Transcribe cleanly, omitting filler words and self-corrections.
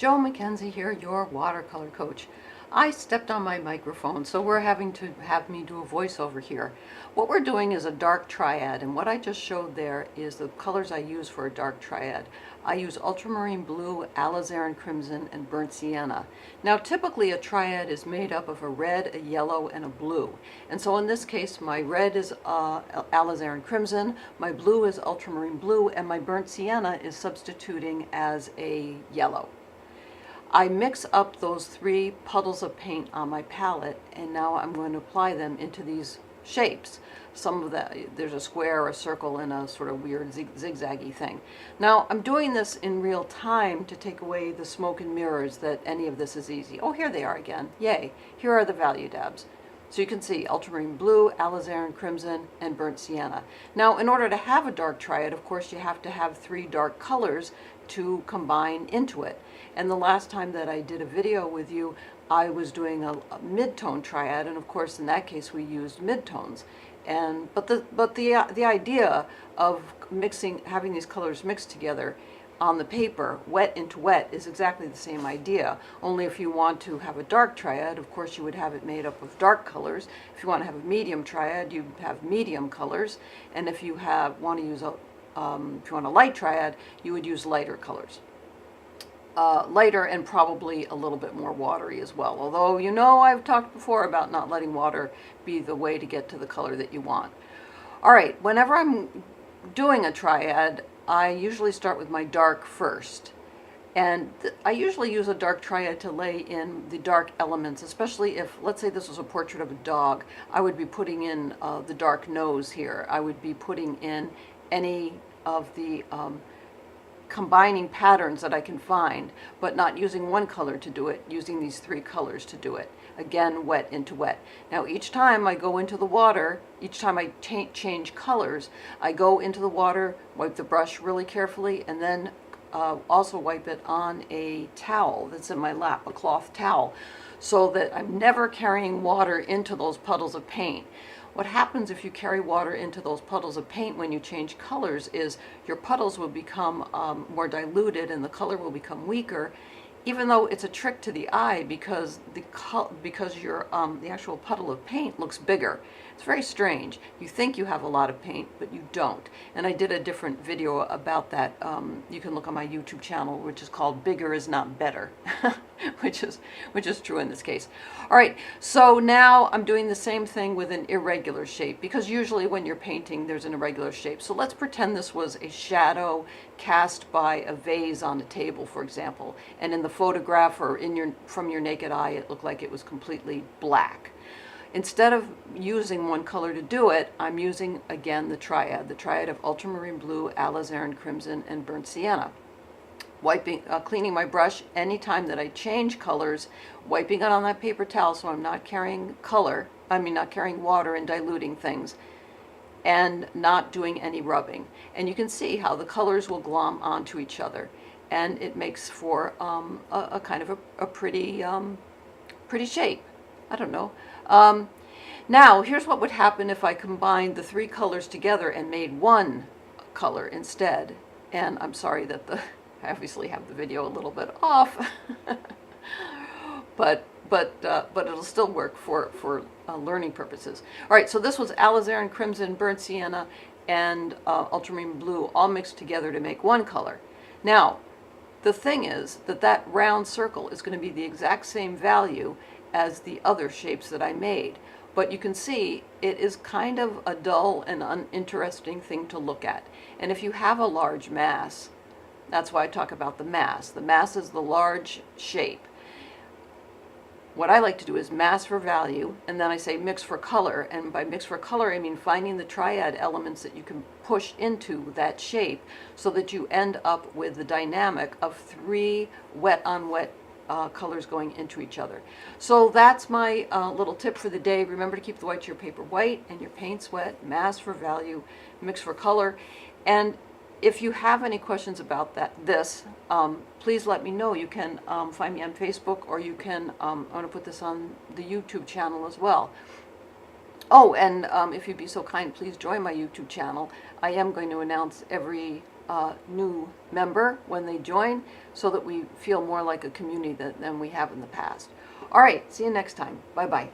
Mackenzie here, your watercolor coach. I stepped on my microphone, so we're having to have me do a voiceover here. What we're doing is a dark triad, and what I just showed there is the colors I use for a dark triad. I use ultramarine blue, alizarin crimson, and burnt sienna. Now typically a triad is made up of a red, a yellow, and a blue. And so in this case my red is alizarin crimson, my blue is ultramarine blue, and my burnt sienna is substituting as a yellow. I mix up those three puddles of paint on my palette, and now I'm going to apply them into these shapes. Some of that, there's a square, a circle, and a sort of weird zigzaggy thing. Now I'm doing this in real time to take away the smoke and mirrors that any of this is easy. Oh, here they are again. Yay. Here are the value dabs. So you can see ultramarine blue, alizarin crimson, and burnt sienna. Now in order to have a dark triad, of course you have to have three dark colors to combine into it. And the last time that I did a video with you, I was doing a mid-tone triad, and of course in that case we used mid-tones. But the idea of having these colors mixed together on the paper, wet into wet, is exactly the same idea. Only if you want to have a dark triad, of course you would have it made up of dark colors. If you want to have a medium triad, you have medium colors. And if you want a light triad, you would use lighter colors. Lighter and probably a little bit more watery as well. Although, you know, I've talked before about not letting water be the way to get to the color that you want. All right, whenever I'm doing a triad, I usually start with my dark first. And I usually use a dark triad to lay in the dark elements, especially if, let's say this was a portrait of a dog, I would be putting in the dark nose here. I would be putting in any of the combining patterns that I can find, but not using one color to do it, using these three colors to do it. Again, wet into wet. Now each time I go into the water, each time I change colors, I go into the water, wipe the brush really carefully, and then also wipe it on a towel that's in my lap, a cloth towel, so that I'm never carrying water into those puddles of paint. What happens if you carry water into those puddles of paint when you change colors is your puddles will become more diluted and the color will become weaker, even though it's a trick to the eye because the actual puddle of paint looks bigger. It's very strange. You think you have a lot of paint, but you don't. And I did a different video about that. You can look on my YouTube channel, which is called Bigger is Not Better, which is true in this case. All right, so now I'm doing the same thing with an irregular shape, because usually when you're painting, there's an irregular shape. So let's pretend this was a shadow cast by a vase on a table, for example, and in the photograph or from your naked eye, it looked like it was completely black. Instead of using one color to do it, I'm using, again, the triad of ultramarine blue, alizarin crimson, and burnt sienna. Cleaning my brush anytime that I change colors, wiping it on that paper towel so I'm not carrying water and diluting things, and not doing any rubbing. And you can see how the colors will glom onto each other, and it makes for a kind of a pretty shape. I don't know. Now, here's what would happen if I combined the three colors together and made one color instead. And I'm sorry that I obviously have the video a little bit off, but it'll still work for learning purposes. All right, so this was alizarin crimson, burnt sienna, and ultramarine blue all mixed together to make one color. Now, the thing is that round circle is going to be the exact same value as the other shapes that I made. But you can see it is kind of a dull and uninteresting thing to look at. And if you have a large mass, that's why I talk about the mass. The mass is the large shape. What I like to do is mass for value, and then I say mix for color. And by mix for color, I mean finding the triad elements that you can push into that shape so that you end up with the dynamic of three wet on wet colors going into each other. So that's my little tip for the day. Remember to keep the white of your paper white and your paints wet, mass for value, mix for color. And if you have any questions about this, please let me know. You can find me on Facebook, or you can, I'm going to put this on the YouTube channel as well. Oh, and if you'd be so kind, please join my YouTube channel. I am going to announce every new member when they join, so that we feel more like a community than we have in the past. All right, see you next time. Bye-bye.